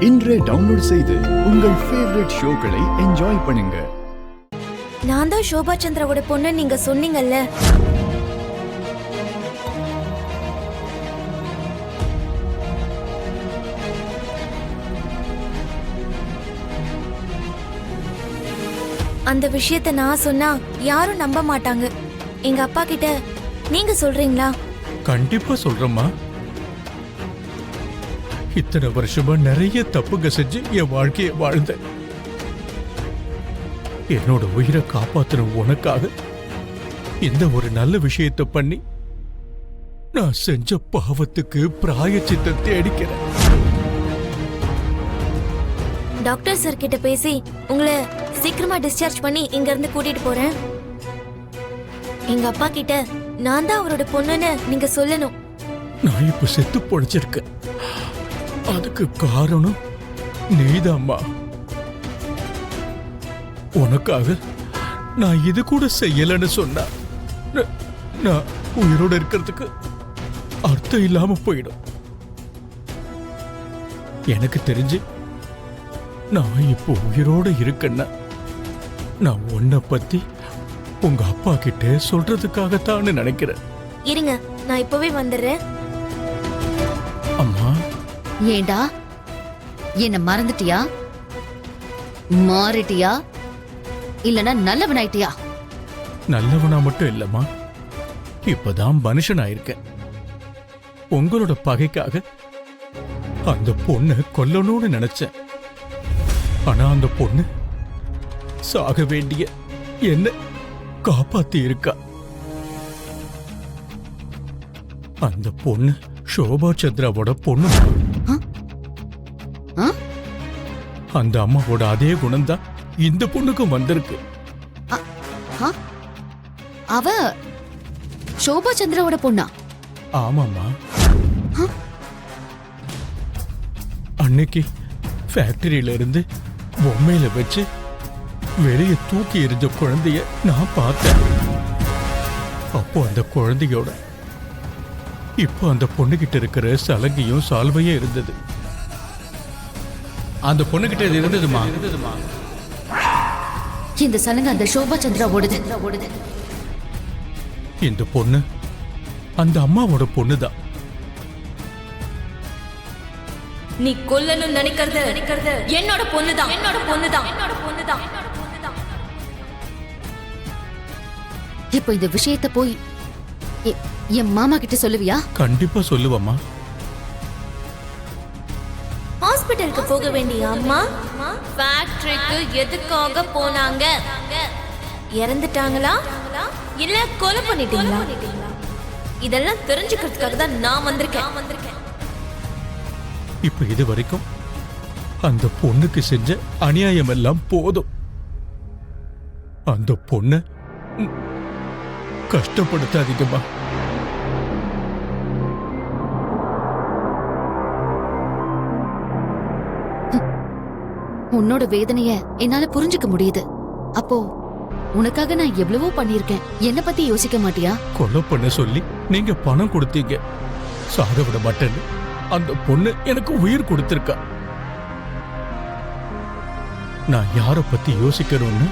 இன்றே டவுன்லோட் செய்து உங்கள் ஃபேவரட் ஷோக்களை என்ஜாய் பண்ணுங்க. நான் தான் சோபா சந்திராவோட பொண்ணு நீங்க சொன்னீங்கல்ல. அந்த விஷயத்தை நான் சொன்னா யாரும் நம்ப மாட்டாங்க. எங்க அப்பா கிட்ட நீங்க சொல்றீங்களா? கண்டிப்பா சொல்றேம்மா. இத்தனை வருஷமா நிறைய தப்புங்க செஞ்சு என் வாழ்க்கையை வாழ்ந்தேன். என்னோட உயிரை காப்பாத்துற உனக்காக இந்த ஒரு நல்ல விஷயத்தை பண்ணி நான் செஞ்ச பாவத்துக்கு பிராயச்சித்தை தேடிக்கிறேன். டாக்டர் சார் கிட்ட பேசி உங்களை சீக்கிரமா டிஸ்சார்ஜ் பண்ணி இங்க இருந்து கூட்டிட்டு போறேன். எங்க அப்பா கிட்ட நான் தான் அவரோட பொண்ணுன்னு நீங்க சொல்லணும். நான் இப்ப செத்து பொழைச்சிருக்கேன். அதுக்கு காரணம் நீதாம்மா. உனக்காக நான் இது கூட செய்யலன்னு சொன்னா நான் உயிரோட இருக்கிறதுக்கு அர்த்தம் இல்லாம போயிடும். எனக்கு தெரிஞ்சு நான் இப்போ உயிரோட இருக்கேன்னா நான் உன்னை பத்தி உங்க அப்பா கிட்ட சொல்றதுக்காகத்தான் நினைக்கிறேன். இருங்க, நான் இப்பவே வந்துடுறேன். அம்மா, ஏண்டா என்ன மறந்துட்டியா? மாறிட்டியா? இல்லனா நல்லவனாயிட்டியா? நல்லவனா மட்டும் இல்லம்மா, இப்பதான் மனுஷனாயிருக்கேன். உங்களோட பகைக்காக அந்த பொண்ணை கொல்லணும்னு நினைச்சேன். ஆனா அந்த பொண்ணு சாக வேண்டிய என்ன காப்பாத்தி இருக்கா. அந்த பொண்ணு சோபா சந்திராவோட பொண்ணு. அந்த அம்மாவோட அதே குணம்தான் இந்த பொண்ணுக்கும் வந்திருக்கு. அவ சோபா சந்திராவோட பொண்ணா? ஆமாம்மா. அன்னைக்கு ஃபேக்டரியில இருந்து பொம்மையில வச்சு வெளியே தூக்கி எறிஞ்ச குழந்தைய நான் பார்த்தேன். அப்போ அந்த குழந்தையோட இப்போ அந்த பொண்ணுகிட்ட இருக்கிற சலங்கையும் சால்வையும் இருந்தது. அந்த பொண்ணுகிட்ட இது இருந்ததுமா. இந்த சலங்கை அந்த சோபா சந்திராவோடது. இந்த பொண்ணு அந்த அம்மாவோட பொண்ணுதான். நீ கொல்லணும் நினைக்கிறது என்னோட பொண்ணுதான். இப்போ இந்த விஷயத்தை போய் என் மாமா கிட்ட சொல்லுவியா? கண்டிப்பா சொல்லுவம்மா. ஹாஸ்பிடலுக்கு போக வேண்டிய அம்மா ஃபேக்டரிக்கு எதுக்காக போனாங்க? இறந்துட்டாங்களா இல்ல கொலை பண்ணிட்டீங்களா? இதெல்லாம் தெரிஞ்சுக்கிறதுக்காக தான் நான் வந்திருக்கேன். இப்ப இது வரைக்கும் அந்த பொண்ணுக்கு செஞ்ச அநியாயம் எல்லாம் போதும். அந்த பொண்ண கஷ்டப்படுத்தாதீங்கம்மா. உன்னோட வேதனைய என்னால புரிஞ்சுக்க முடியுது. அப்போ உனக்காக நான் எவ்வளவோ பண்ணிருக்கேன். என்ன பத்தி யோசிக்க மாட்டியா? கொலை பண்ண சொல்லி நீங்க பணம் கொடுத்தீங்க. சாக விட மாட்டேன்னு அந்த பொண்ணு எனக்கு உயிர் கொடுத்திருக்கா. நான் யார பத்தி யோசிக்கிறோன்னு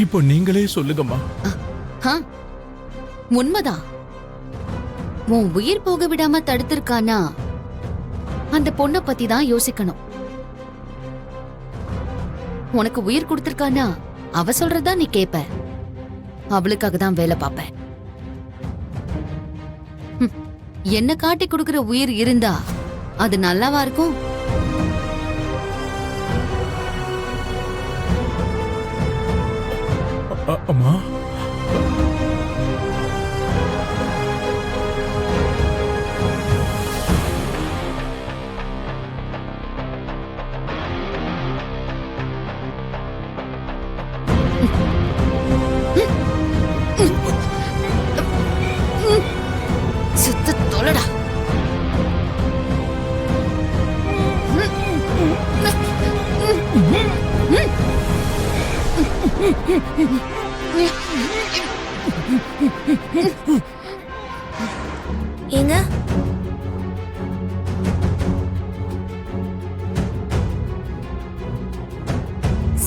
இப்போ நீங்களே சொல்லுங்கம்மா. உண்மைதான். உன் உயிர் போக விடாம தடுத்திருக்கானா அந்த பொண்ணை பத்தி தான் யோசிக்கணும். உனக்கு உயிர் கொடுத்திருக்கானா அவ சொல்றதா நீ கேப்ப. அவளுக்காக தான் வேலை பாப்ப. என்ன காட்டி கொடுக்கிற உயிர் இருந்தா அது நல்லாவா இருக்கும்? அம்மா, சுத்த தொலைடா. ஏங்க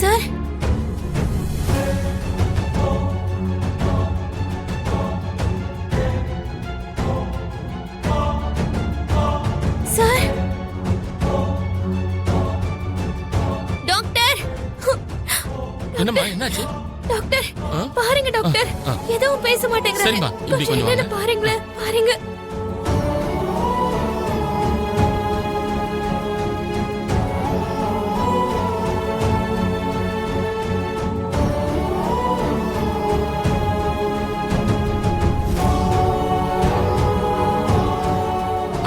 சார் சார் டாக்டர் என்னம்மா என்னாச்சு டாக்டர் ஆ? பாருங்க டாக்டர் ஆ. எதுவும் பேச மாட்டேங்கிறாங்க சரிம்மா, இப்படி கொஞ்சம் என்னன்னு வாங்க. பாருங்களேன் பாருங்க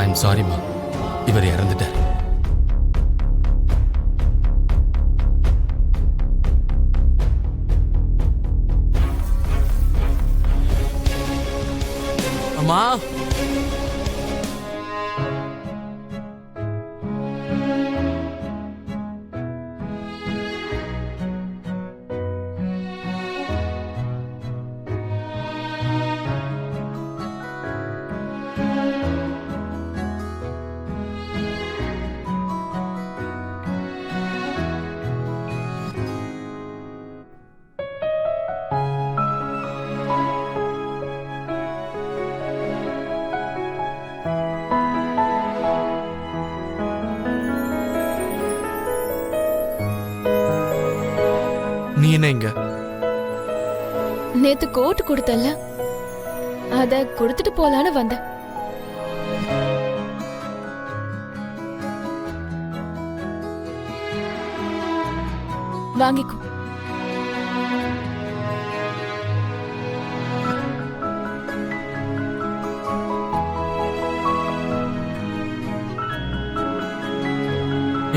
ஐம் சாரிம்மா, இவர் இறந்துட்டார். அம்மா, நீ என்ன இங்க? நேத்து கோட் கொடுத்தல்ல, அத கொடுத்துட்டு போலான்னு வந்தேன். வாங்கிக்கோ.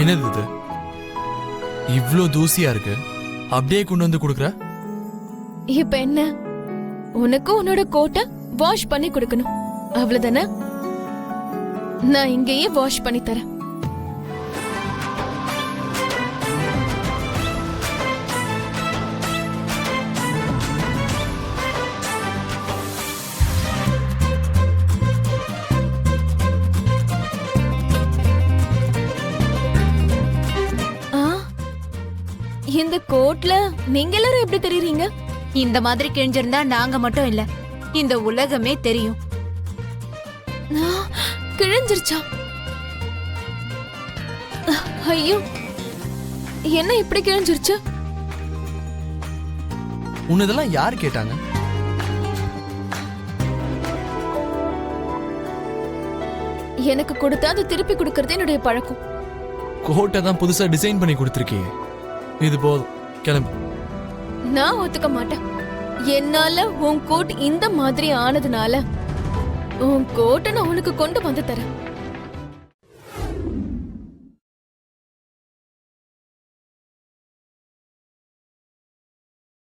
என்னது இது? இவ்ளோ தூசியா இருக்கு, அப்படியே கொண்டு வந்து கொடுக்குற? இப்ப என்ன, உனக்கும் உன்னோட கோட்டை வாஷ் பண்ணி கொடுக்கணும், அவ்வளவுதானே? நான் இங்கேயே வாஷ் பண்ணி தரேன். இந்த கோட்ல நீங்க எல்லாரும் எப்படி தெரியுறீங்க? இந்த மாதிரி கிழிஞ்சிருந்தா நாங்க மட்டும் இல்ல, இந்த உலகமே தெரியும். கிழிஞ்சிருச்சா? ஐயோ, என்ன இப்படி கிழிஞ்சிருச்சு? உன்னதெல்லாம் யார் கேட்டாங்க? எனக்கு கொடுத்தா அது திருப்பி கொடுக்கறது என்னுடைய பழக்கம். கோட்டை தான் புதுசா டிசைன் பண்ணி கொடுத்துருக்கீங்க. இது போதும், கிளம்பு. நான் ஒத்துக்க மாட்டேன். என்னால உன் கோட் இந்த மாதிரி ஆனதுனால உன் கோட்டை நான் உனக்கு கொண்டு வந்து தரேன்.